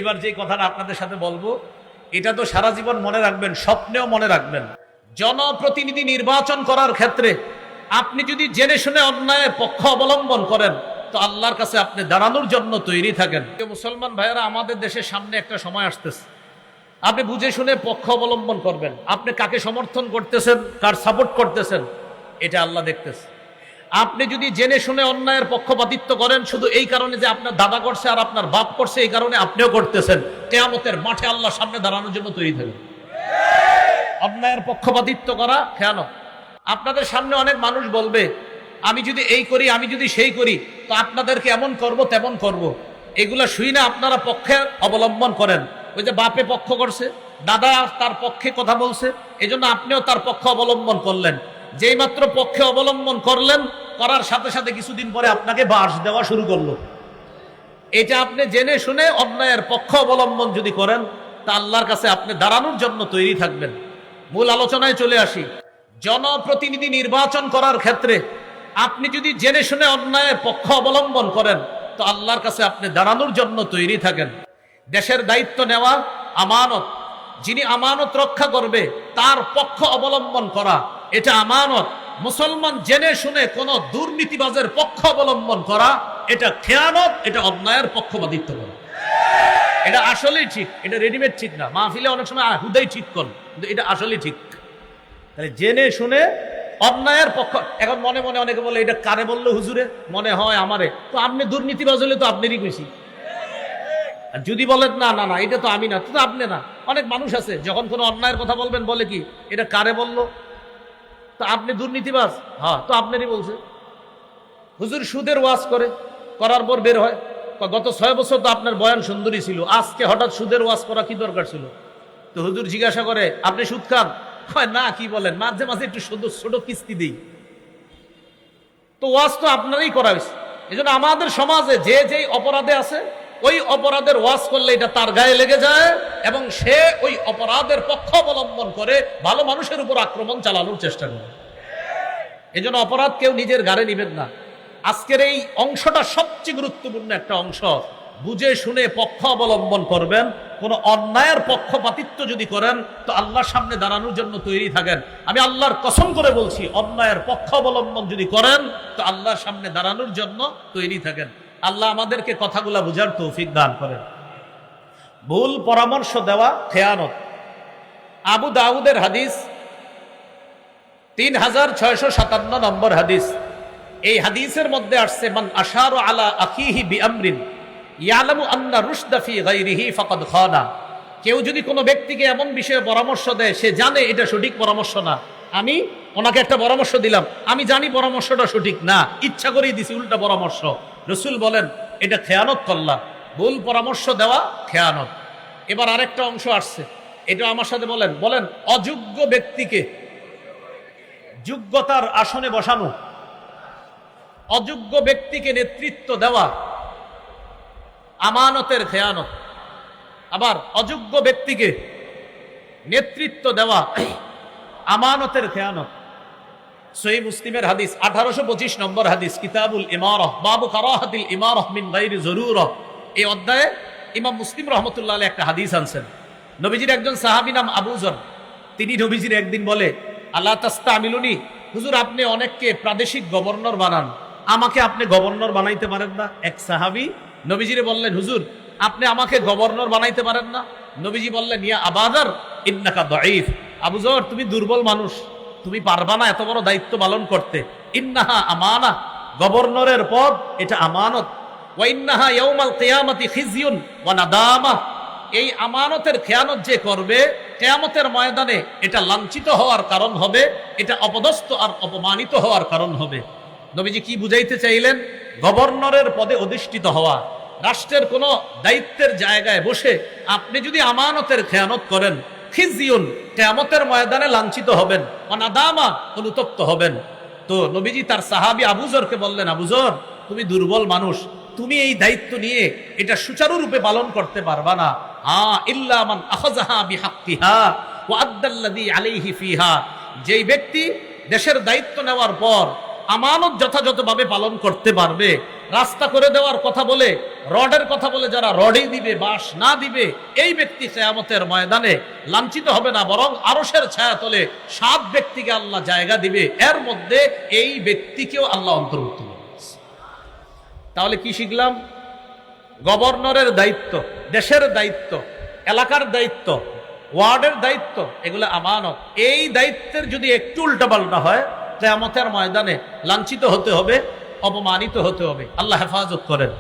এবার যে কথাটা আপনাদের সাথে বলবো, এটা তো সারা জীবন মনে রাখবেন, স্বপ্নেও মনে রাখবেন। জনপ্রতিনিধি নির্বাচন করার ক্ষেত্রে আপনি যদি জেনে শুনে অন্যায়ের পক্ষ অবলম্বন করেন, তো আল্লাহর কাছে আপনি দাঁড়ানোর জন্য তৈরি থাকেন। মুসলমান ভাইয়েরা, আমাদের দেশের সামনে একটা সময় আসতেছে, আপনি বুঝে শুনে পক্ষ অবলম্বন করবেন। আপনি কাকে সমর্থন করতেছেন, কার সাপোর্ট করতেছেন, এটা আল্লাহ দেখতেছে। আপনি যদি জেনে শুনে অন্যায়ের পক্ষপাতিত্ব করেন শুধু এই কারণে যে আপনার দাদা করছে আর আপনার বাপ করছে, এই কারণে আপনিও করতেছেন, কিয়ামতের মাঠে আল্লাহর সামনে দাঁড়ানোর জন্য তৈরি থাকেন। অন্যায়ের পক্ষপাতিত্ব করা কেন? আপনাদের সামনে অনেক মানুষ বলবে, আমি যদি এই করি, আমি যদি সেই করি, তো আপনাদেরকে এমন করব তেমন করব। এগুলা শুই না আপনারা পক্ষে অবলম্বন করেন। ওই যে বাপে পক্ষ করছে, দাদা তার পক্ষে কথা বলছে, এজন্য আপনিও তার পক্ষ অবলম্বন করলেন। যেই মাত্র পক্ষে অবলম্বন করলেন, করার সাথে সাথে কিছুদিন পরে আপনাকে বাঁশ দেওয়া শুরু করলো। এটা আপনি জেনে শুনে অন্যায়ের পক্ষ অবলম্বন যদি করেন, তা আল্লাহর কাছে আপনি দাঁড়ানোর জন্য তৈরি থাকবেন। মূল আলোচনায় চলে আসি। জনপ্রতিনিধি নির্বাচন করার ক্ষেত্রে আপনি যদি জেনে শুনে অন্যায়ের পক্ষ অবলম্বন করেন, তো আল্লাহর কাছে আপনি দাঁড়ানোর জন্য তৈরি থাকেন। দেশের দায়িত্ব নেওয়া আমানত, যিনি আমানত রক্ষা করবে তার পক্ষ অবলম্বন করা, এটা আমানত। মুসলমান জেনে শুনে কোন দুর্নীতিবাজের পক্ষ অবলম্বন করা, এটা খেয়ানত, এটা অন্যায়ের পক্ষপাতিত্ব করা। এটা আসলেই ঠিক, এটা রেডিমেড ঠিক না। মাহফিলে অনেক সময় হুদাই ঠিক করেন, কিন্তু এটা আসলেই ঠিক। তাহলে জেনে শুনে অন্যায়ের পক্ষ। এখন মনে মনে অনেকে বলে, এটা কারে বললো হুজুরে? মনে হয় আমারে। তো আপনি দুর্নীতিবাজ হলে তো আপনারই বেশি। আর যদি বলেন না না না এটা তো আমি না, তো আপনি না। অনেক মানুষ আছে যখন কোনো অন্যায়ের কথা বলবেন বলে কি, এটা কারে বললো? তো আপনি দুর্নীতিবাজ? হ্যাঁ, তো আপনারই বলছে। হুজুর সুদের ওয়াজ করে, করার পর বের হয়, গত 6 বছর তো আপনার বয়ান সুন্দরী ছিল, আজকে হঠাৎ সুদের ওয়াজ করা কি দরকার ছিল? তো হুজুর জিজ্ঞাসা করে, আপনি সুদ খান? হয় না, কি বলেন, মাঝে মাঝে একটু ছোট কিস্তি দিই। তো ওয়াজ তো আপনারই করা হয়েছে। এই জন্য আমাদের সমাজে যে যেই অপরাধে আছে, ওই অপরাধের ওয়াজ করলে এটা তার গায়ে লেগে যায় এবং সে ওই অপরাধের পক্ষ অবলম্বন করে ভালো মানুষের উপর আক্রমণ চালানোর চেষ্টা করে। এই জন্য অপরাধ কেউ নিজের ঘাড়ে নিবেন না। আজকের এই অংশটা সবচেয়ে গুরুত্বপূর্ণ একটা অংশ। বুঝে শুনে পক্ষ অবলম্বন করবেন। কোন অন্যায়ের পক্ষপাতিত্ব যদি করেন, তো আল্লাহর সামনে দাঁড়ানোর জন্য তৈরি থাকেন। আমি আল্লাহর কসম করে বলছি, অন্যায়ের পক্ষ অবলম্বন যদি করেন, তো আল্লাহর সামনে দাঁড়ানোর জন্য তৈরি থাকেন। আল্লাহ আমাদেরকে কথাগুলা বুঝার তৌফিক দান করেন। ভুল পরামর্শ দেওয়া খেয়ানত। আবু দাউদের হাদিস 3657 নম্বর হাদিস। এই হাদিসের মধ্যে আসছে, মান আশারু আলা আখিহি বিআমরিন ইয়ালামু আন্না রুশদা ফি গায়রিহি ফাকাদ খানা। কেউ যদি কোনো ব্যক্তিকে এমন বিষয়ে পরামর্শ দেয়, সে জানে এটা সঠিক পরামর্শ না। আমি ওনাকে একটা পরামর্শ দিলাম, আমি জানি পরামর্শটা সঠিক না, ইচ্ছা করেই দিছি উল্টা পরামর্শ। রাসূল বলেন এটা খেয়ানত করলা। ভুল পরামর্শ দেওয়া খেয়ানত। এবার আরেকটা অংশ আসছে, এটা আমার সাথে বলেন। অযোগ্য ব্যক্তিকে যোগ্যতার আসনে বসানো, অযোগ্য ব্যক্তিকে নেতৃত্ব দেওয়া আমানতের খেয়ানত। আবার অযোগ্য ব্যক্তিকে নেতৃত্ব দেওয়া আমানতের খেয়ানত। সহিহ মুসলিমের হাদিস 1825 নম্বর হাদিস, কিতাবুল ইমারাহ, বাবু কারাহাতিল ইমারাহ মিন গায়রি যরুরা। এই অধ্যায়ে ইমাম মুসলিম রাহমাতুল্লাহ আলাইহি একটা হাদিস আনছেন। নবীজির একজন সাহাবী নাম আবু যর, তিনি নবীজির একদিন বলে, আল্লাহ তাস্তামিলুনি, হুজুর আপনি অনেককে প্রাদেশিক গভর্নর বানান, আমাকে আপনি গভর্নর বানাইতে পারেন না? এক সাহাবী নবীজিরে বললেন, হুজুর আপনি আমাকে গভর্নর বানাইতে পারেন না? নবীজি বললেন, ইয়া আবাদার ইন্নাকা দাঈফ, আবু যর তুমি দুর্বল মানুষ, তুমি পারবা না এত বড় দায়িত্ব পালন করতে। ইন্নাহা আমানা, গভর্নরের পদ এটা আমানত। ওয়া ইন্নাহা ইয়াউমাল কিয়ামাতি খিজিয়ুন ওয়া নাদামা, এই আমানতের খেয়ানত যে করবে, কিয়ামতের ময়দানে এটা লাঞ্ছিত হওয়ার কারণ হবে, এটা অপদস্থ আর অপমানিত হওয়ার কারণ হবে। নবীজি কি বুঝাইতে চাইলেন? গভর্নরের পদে অধিষ্ঠিত হওয়া, রাষ্ট্রের কোনো দায়িত্বের জায়গায় বসে আপনি যদি আমানতের খেয়ানত করেন, খিজিয়ুন, কিয়ামতের ময়দানে লাঞ্ছিত হবেন, অনাদামা, অনুতপ্ত হবেন। তো নবীজি তার সাহাবী আবু যরকে বললেন, আবু যর তুমি দুর্বল মানুষ, তুমি এই দায়িত্ব নিয়ে এটা সুচারুরূপে পালন করতে পারবা না। ইল্লা মান আখাযাহা বিহাক্কিহা ওয়া আদ্দাল্লাযী আলাইহি ফিহা, যেই ব্যক্তি দেশের দায়িত্ব নেওয়ার পর আমানত যথাযথভাবে পালন করতে পারবে, রাস্তা করে দেওয়ার কথা বলে, রডের কথা বলে যারা রডই দিবে, বাঁশ না দিবে, এই ব্যক্তি কিয়ামতের ময়দানে লাঞ্ছিত হবে না, বরং আরশের ছায়াতলে 7 ব্যক্তিকে আল্লাহ জায়গা দিবে, এর মধ্যে এই ব্যক্তিকেও আল্লাহ অন্তর্ভুক্ত করবে। তাহলে কি শিখলাম? গভর্নরের দায়িত্ব, দেশের দায়িত্ব, এলাকার দায়িত্ব, ওয়ার্ডের দায়িত্ব, এগুলো আমানত। এই দায়িত্বের যদি একটু উল্টাপাল্টা হয়, কিয়ামতের ময়দানে লাঞ্ছিত হতে হবে, অপমানিত হতে হবে। আল্লাহ হেফাজত করেন।